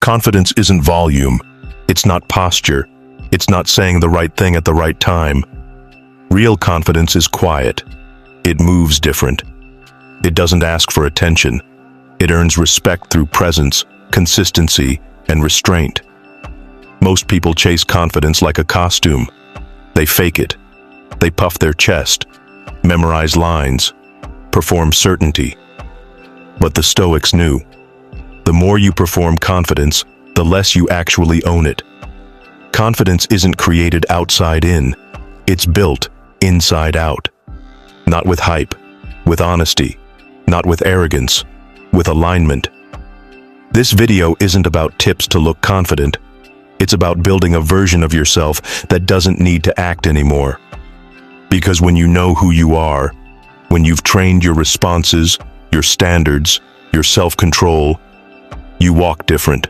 Confidence isn't volume. It's not posture. It's not saying the right thing at the right time. Real confidence is quiet. It moves different. It doesn't ask for attention. It earns respect through presence, consistency, and restraint. Most people chase confidence like a costume. They fake it. They puff their chest, memorize lines, perform certainty. But the Stoics knew, the more you perform confidence, the less you actually own it. Confidence isn't created outside in. It's built inside out. Not with hype, with honesty, not with arrogance, with alignment. This video isn't about tips to look confident. It's about building a version of yourself that doesn't need to act anymore. Because when you know who you are, when you've trained your responses, your standards, your self-control, you walk different.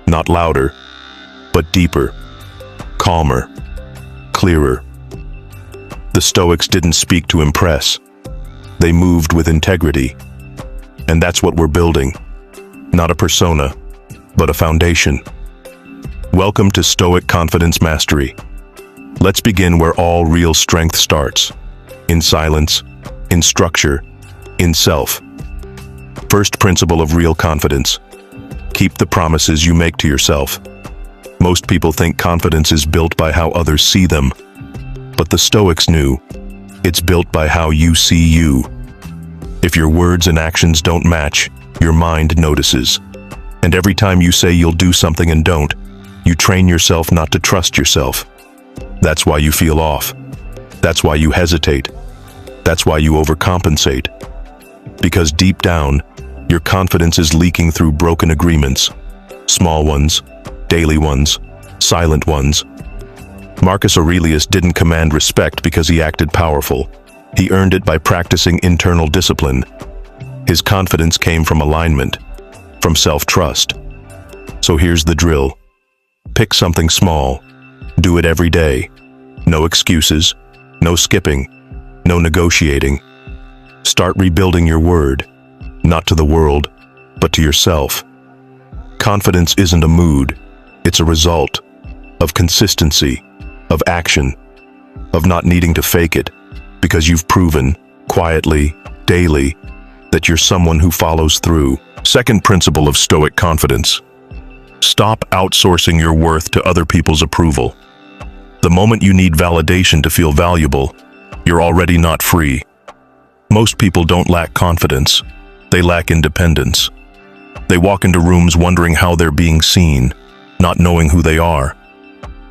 Not louder, but deeper, calmer, clearer. The Stoics didn't speak to impress. They moved with integrity. And that's what we're building. Not a persona, but a foundation. Welcome to Stoic Confidence Mastery. Let's begin where all real strength starts. In silence, in structure, in self. First principle of real confidence. Keep the promises you make to yourself. Most people think confidence is built by how others see them. But the Stoics knew, it's built by how you see you. If your words and actions don't match, your mind notices. And every time you say you'll do something and don't, you train yourself not to trust yourself. That's why you feel off. That's why you hesitate. That's why you overcompensate. Because deep down, your confidence is leaking through broken agreements. Small ones, daily ones, silent ones. Marcus Aurelius didn't command respect because he acted powerful. He earned it by practicing internal discipline. His confidence came from alignment, from self-trust. So here's the drill. Pick something small. Do it every day. No excuses, no skipping, no negotiating. Start rebuilding your word, not to the world, but to yourself. Confidence isn't a mood, it's a result of consistency, of action, of not needing to fake it, because you've proven, quietly, daily, that you're someone who follows through. Second principle of Stoic confidence. Stop outsourcing your worth to other people's approval. The moment you need validation to feel valuable, you're already not free. Most people don't lack confidence. They lack independence. They walk into rooms wondering how they're being seen, not knowing who they are.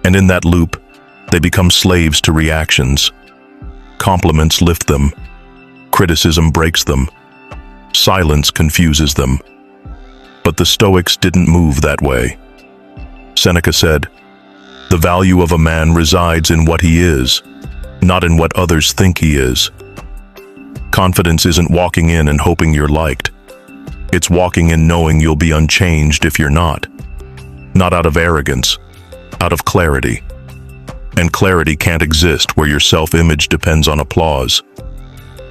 And in that loop, they become slaves to reactions. Compliments lift them. Criticism breaks them. Silence confuses them. But the Stoics didn't move that way. Seneca said, "The value of a man resides in what he is, not in what others think he is." Confidence isn't walking in and hoping you're liked. It's walking in knowing you'll be unchanged if you're not. Not out of arrogance, out of clarity. And clarity can't exist where your self-image depends on applause.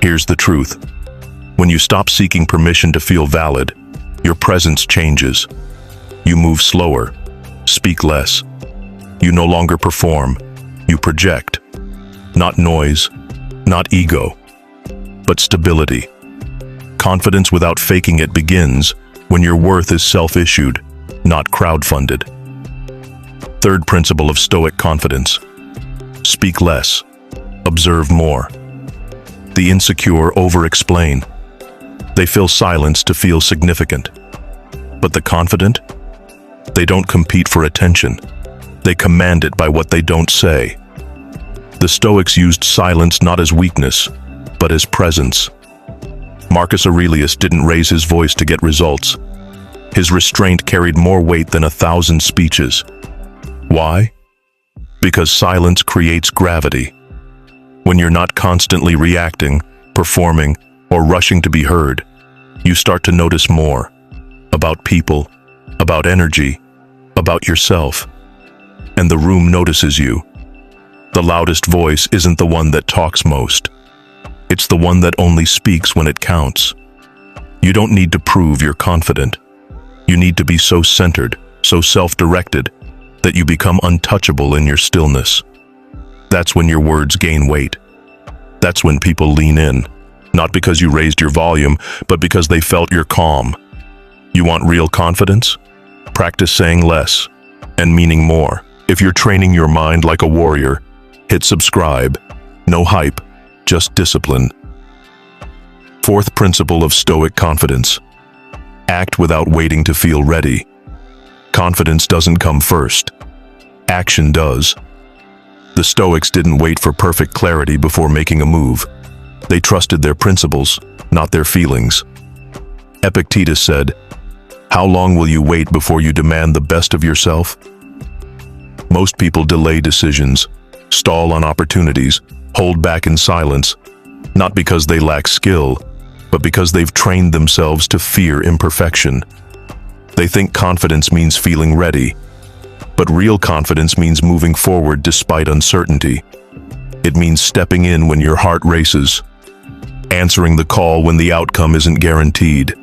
Here's the truth. When you stop seeking permission to feel valid, your presence changes. You move slower, speak less. You no longer perform, you project. Not noise, not ego, but stability. Confidence without faking it begins when your worth is self-issued, not crowd-funded. Third principle of Stoic confidence. Speak less, observe more. The insecure over-explain. They fill silence to feel significant. But the confident? They don't compete for attention. They command it by what they don't say. The Stoics used silence not as weakness, but as presence. Marcus Aurelius didn't raise his voice to get results. His restraint carried more weight than 1,000 speeches. Why? Because silence creates gravity. When you're not constantly reacting, performing, or rushing to be heard, you start to notice more about people, about energy, about yourself. And the room notices you. The loudest voice isn't the one that talks most. It's the one that only speaks when it counts. You don't need to prove you're confident. You need to be so centered, so self-directed, that you become untouchable in your stillness. That's when your words gain weight. That's when people lean in, not because you raised your volume, but because they felt your calm. You want real confidence? Practice saying less and meaning more. If you're training your mind like a warrior, hit subscribe. No hype, just discipline. Fourth principle of Stoic confidence. Act without waiting to feel ready. Confidence doesn't come first. Action does. The Stoics didn't wait for perfect clarity before making a move. They trusted their principles, not their feelings. Epictetus said, "How long will you wait before you demand the best of yourself?" Most people delay decisions, stall on opportunities, hold back in silence, not because they lack skill, but because they've trained themselves to fear imperfection. They think confidence means feeling ready, but real confidence means moving forward despite uncertainty. It means stepping in when your heart races, answering the call when the outcome isn't guaranteed,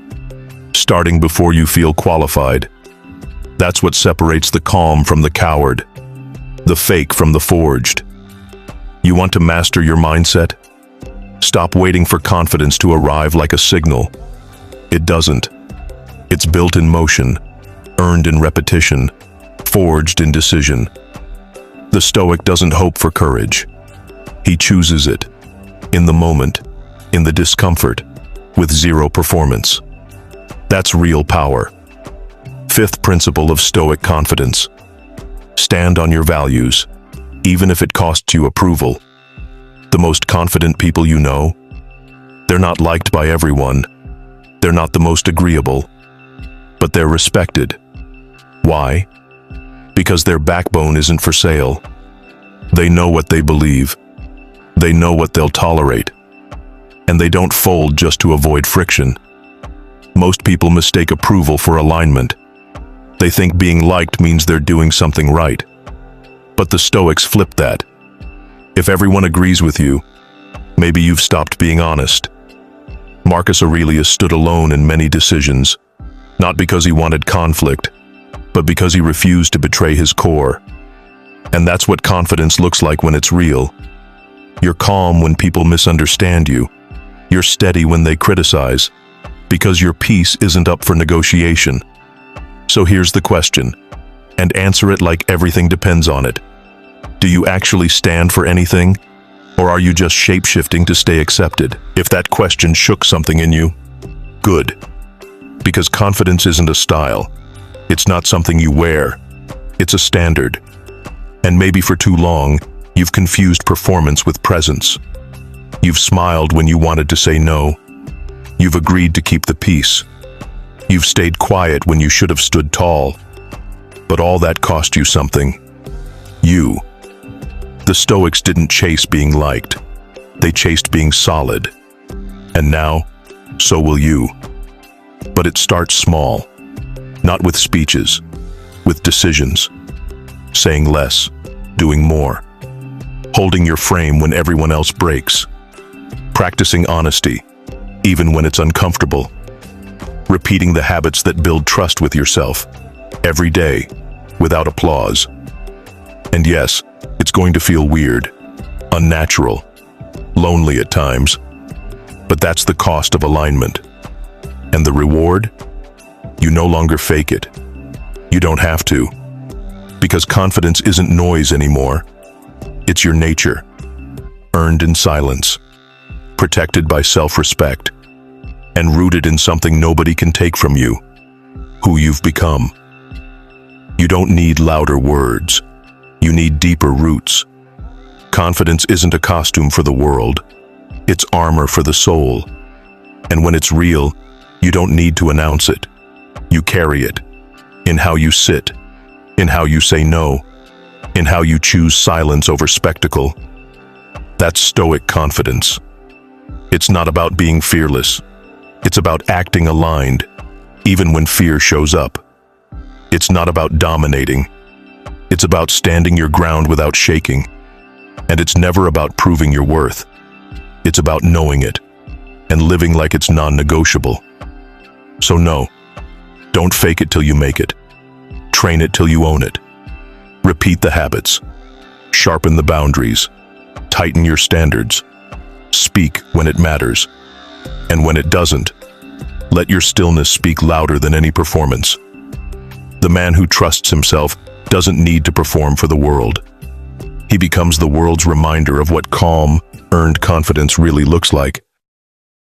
starting before you feel qualified. That's what separates the calm from the coward, the fake from the forged. You want to master your mindset? Stop waiting for confidence to arrive like a signal. It doesn't. It's built in motion, earned in repetition, forged in decision. The Stoic doesn't hope for courage. He chooses it, in the moment, in the discomfort, with zero performance. That's real power. Fifth principle of Stoic confidence. Stand on your values, even if it costs you approval. The most confident people you know, they're not liked by everyone. They're not the most agreeable, but they're respected. Why? Because their backbone isn't for sale. They know what they believe. They know what they'll tolerate. And they don't fold just to avoid friction. Most people mistake approval for alignment. They think being liked means they're doing something right. But the Stoics flip that. If everyone agrees with you, maybe you've stopped being honest. Marcus Aurelius stood alone in many decisions, not because he wanted conflict, but because he refused to betray his core. And that's what confidence looks like when it's real. You're calm when people misunderstand you. You're steady when they criticize, because your peace isn't up for negotiation. So here's the question, and answer it like everything depends on it. Do you actually stand for anything, or are you just shape-shifting to stay accepted? If that question shook something in you, good. Because confidence isn't a style. It's not something you wear. It's a standard. And maybe for too long, you've confused performance with presence. You've smiled when you wanted to say no. You've agreed to keep the peace. You've stayed quiet when you should have stood tall. But all that cost you something. You. The Stoics didn't chase being liked. They chased being solid. And now, so will you. But it starts small. Not with speeches, with decisions. Saying less, doing more. Holding your frame when everyone else breaks. Practicing honesty, even when it's uncomfortable. Repeating the habits that build trust with yourself, every day, without applause. And yes, it's going to feel weird, unnatural, lonely at times. But that's the cost of alignment. And the reward? You no longer fake it. You don't have to. Because confidence isn't noise anymore. It's your nature, earned in silence, protected by self-respect, and rooted in something nobody can take from you, who you've become. You don't need louder words. You need deeper roots. Confidence isn't a costume for the world. It's armor for the soul. And when it's real, you don't need to announce it. You carry it. In how you sit. In how you say no. In how you choose silence over spectacle. That's Stoic confidence. It's not about being fearless. It's about acting aligned, even when fear shows up. It's not about dominating. It's about standing your ground without shaking. And it's never about proving your worth. It's about knowing it and living like it's non-negotiable. So no, don't fake it till you make it. Train it till you own it. Repeat the habits. Sharpen the boundaries. Tighten your standards. Speak when it matters. And when it doesn't, let your stillness speak louder than any performance. The man who trusts himself doesn't need to perform for the world. He becomes the world's reminder of what calm, earned confidence really looks like.